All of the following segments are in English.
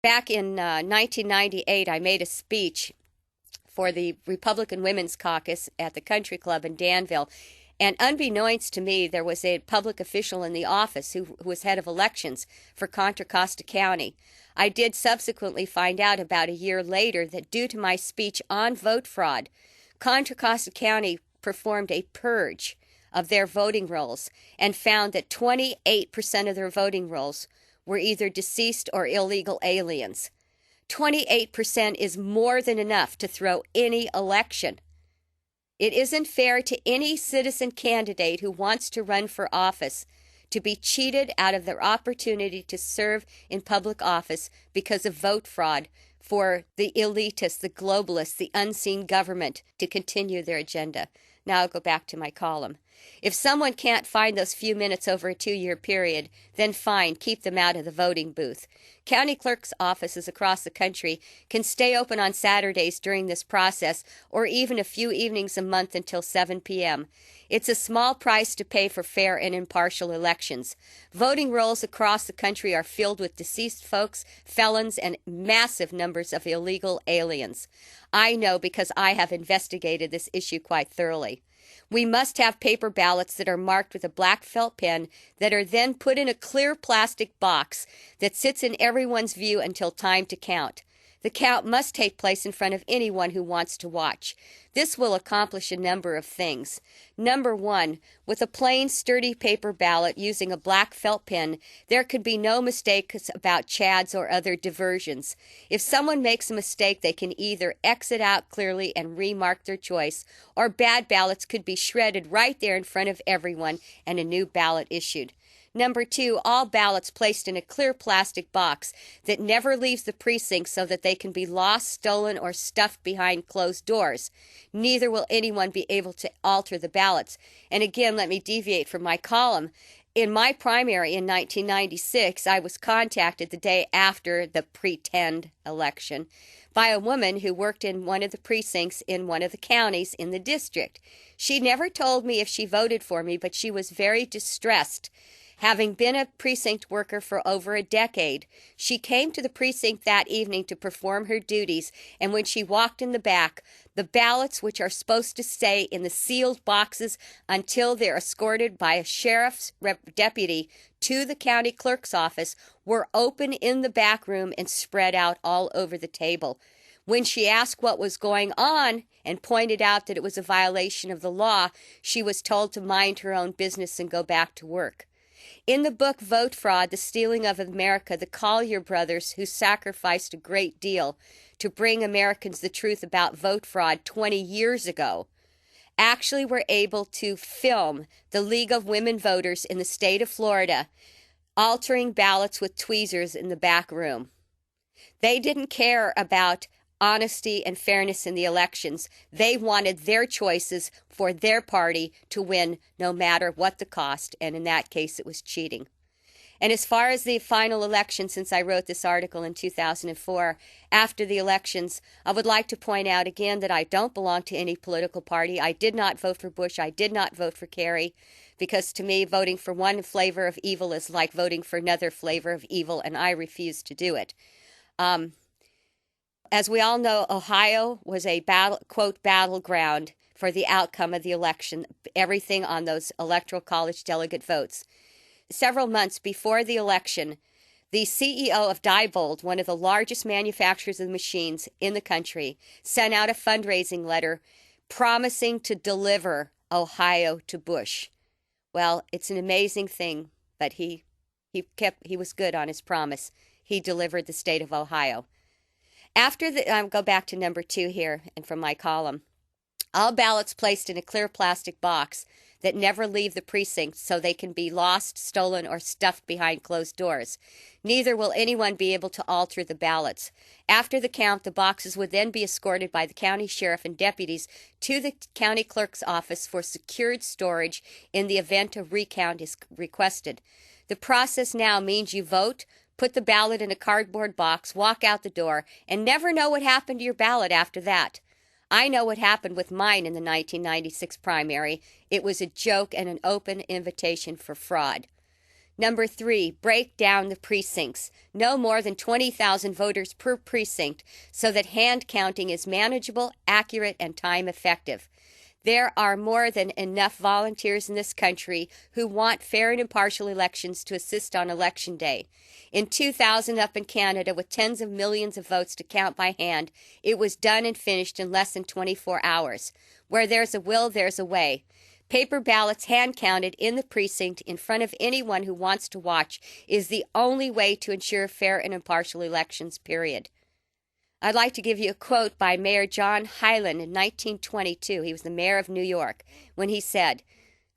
Back in 1998, I made a speech for the Republican Women's Caucus at the Country Club in Danville. And unbeknownst to me, there was a public official in the office who was head of elections for Contra Costa County. I did subsequently find out about a year later that due to my speech on vote fraud, Contra Costa County performed a purge of their voting rolls and found that 28% of their voting rolls were either deceased or illegal aliens. 28% is more than enough to throw any election. It isn't fair to any citizen candidate who wants to run for office to be cheated out of their opportunity to serve in public office because of vote fraud for the elitists, the globalists, the unseen government to continue their agenda. Now I'll go back to my column. If someone can't find those few minutes over a 2-year period, then fine, keep them out of the voting booth. County clerk's offices across the country can stay open on Saturdays during this process, or even a few evenings a month until 7 p.m. It's a small price to pay for fair and impartial elections. Voting rolls across the country are filled with deceased folks, felons, and massive numbers of illegal aliens. I know because I have investigated this issue quite thoroughly. We must have paper ballots that are marked with a black felt pen that are then put in a clear plastic box that sits in everyone's view until time to count. The count must take place in front of anyone who wants to watch. This will accomplish a number of things. Number one, with a plain, sturdy paper ballot using a black felt pen, there could be no mistakes about chads or other diversions. If someone makes a mistake, they can either exit out clearly and remark their choice, or bad ballots could be shredded right there in front of everyone and a new ballot issued. Number two, all ballots placed in a clear plastic box that never leaves the precinct so that they can be lost, stolen, or stuffed behind closed doors. Neither will anyone be able to alter the ballots. And again, let me deviate from my column. In my primary in 1996, I was contacted the day after the pretend election by a woman who worked in one of the precincts in one of the counties in the district. She never told me if she voted for me, but she was very distressed. Having been a precinct worker for over a decade, she came to the precinct that evening to perform her duties, and when she walked in the back, the ballots, which are supposed to stay in the sealed boxes until they're escorted by a sheriff's deputy to the county clerk's office, were open in the back room and spread out all over the table. When she asked what was going on and pointed out that it was a violation of the law, she was told to mind her own business and go back to work. In the book Vote Fraud, The Stealing of America, the Collier brothers, who sacrificed a great deal to bring Americans the truth about vote fraud 20 years ago, actually were able to film the League of Women Voters in the state of Florida altering ballots with tweezers in the back room. They didn't care about honesty and fairness in the elections. They wanted their choices for their party to win no matter what the cost, and in that case it was cheating. And as far as the final election, since I wrote this article in 2004, after the elections, I would like to point out again that I don't belong to any political party. I did not vote for Bush. I did not vote for Kerry, because to me, voting for one flavor of evil is like voting for another flavor of evil, and I refuse to do it. As we all know, Ohio was a quote, battleground for the outcome of the election, everything on those electoral college delegate votes. Several months before the election, the CEO of Diebold, one of the largest manufacturers of machines in the country, sent out a fundraising letter promising to deliver Ohio to Bush. Well, it's an amazing thing, but he was good on his promise. He delivered the state of Ohio. After I'll go back to number 2 here and from my column. All ballots placed in a clear plastic box that never leave the precinct so they can be lost, stolen, or stuffed behind closed doors. Neither will anyone be able to alter the ballots. After the count, the boxes would then be escorted by the county sheriff and deputies to the county clerk's office for secured storage in the event a recount is requested. The process now means you vote, put the ballot in a cardboard box, walk out the door, and never know what happened to your ballot after that. I know what happened with mine in the 1996 primary. It was a joke and an open invitation for fraud. Number 3, break down the precincts. No more than 20,000 voters per precinct so that hand counting is manageable, accurate, and time effective. There are more than enough volunteers in this country who want fair and impartial elections to assist on Election Day. In 2000, up in Canada, with tens of millions of votes to count by hand, it was done and finished in less than 24 hours. Where there's a will, there's a way. Paper ballots hand-counted in the precinct in front of anyone who wants to watch is the only way to ensure fair and impartial elections, period. I'd like to give you a quote by Mayor John Hyland in 1922. He was the mayor of New York, when he said,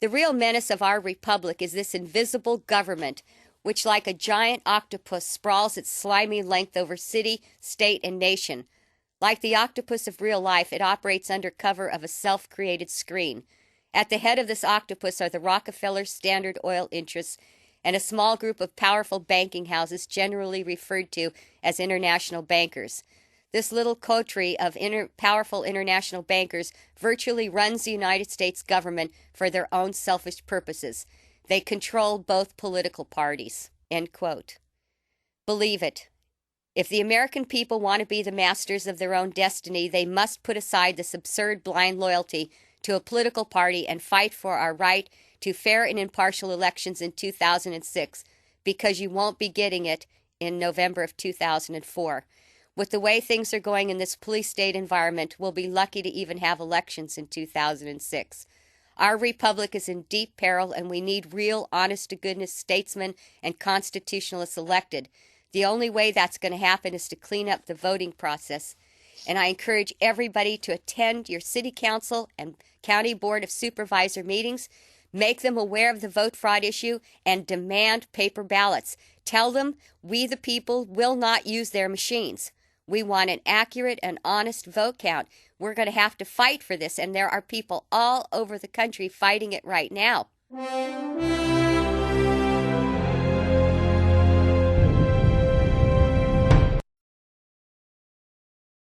"The real menace of our republic is this invisible government, which like a giant octopus sprawls its slimy length over city, state, and nation. Like the octopus of real life, it operates under cover of a self-created screen. At the head of this octopus are the Rockefeller Standard Oil interests and a small group of powerful banking houses generally referred to as international bankers. This little coterie of powerful international bankers virtually runs the United States government for their own selfish purposes. They control both political parties." End quote. Believe it. If the American people want to be the masters of their own destiny, they must put aside this absurd blind loyalty to a political party and fight for our right to fair and impartial elections in 2006, because you won't be getting it in November of 2004. With the way things are going in this police state environment, we'll be lucky to even have elections in 2006. Our republic is in deep peril, and we need real, honest-to-goodness statesmen and constitutionalists elected. The only way that's going to happen is to clean up the voting process. And I encourage everybody to attend your city council and county board of supervisor meetings. Make them aware of the vote fraud issue and demand paper ballots. Tell them we, the people, will not use their machines. We want an accurate and honest vote count. We're going to have to fight for this, and there are people all over the country fighting it right now.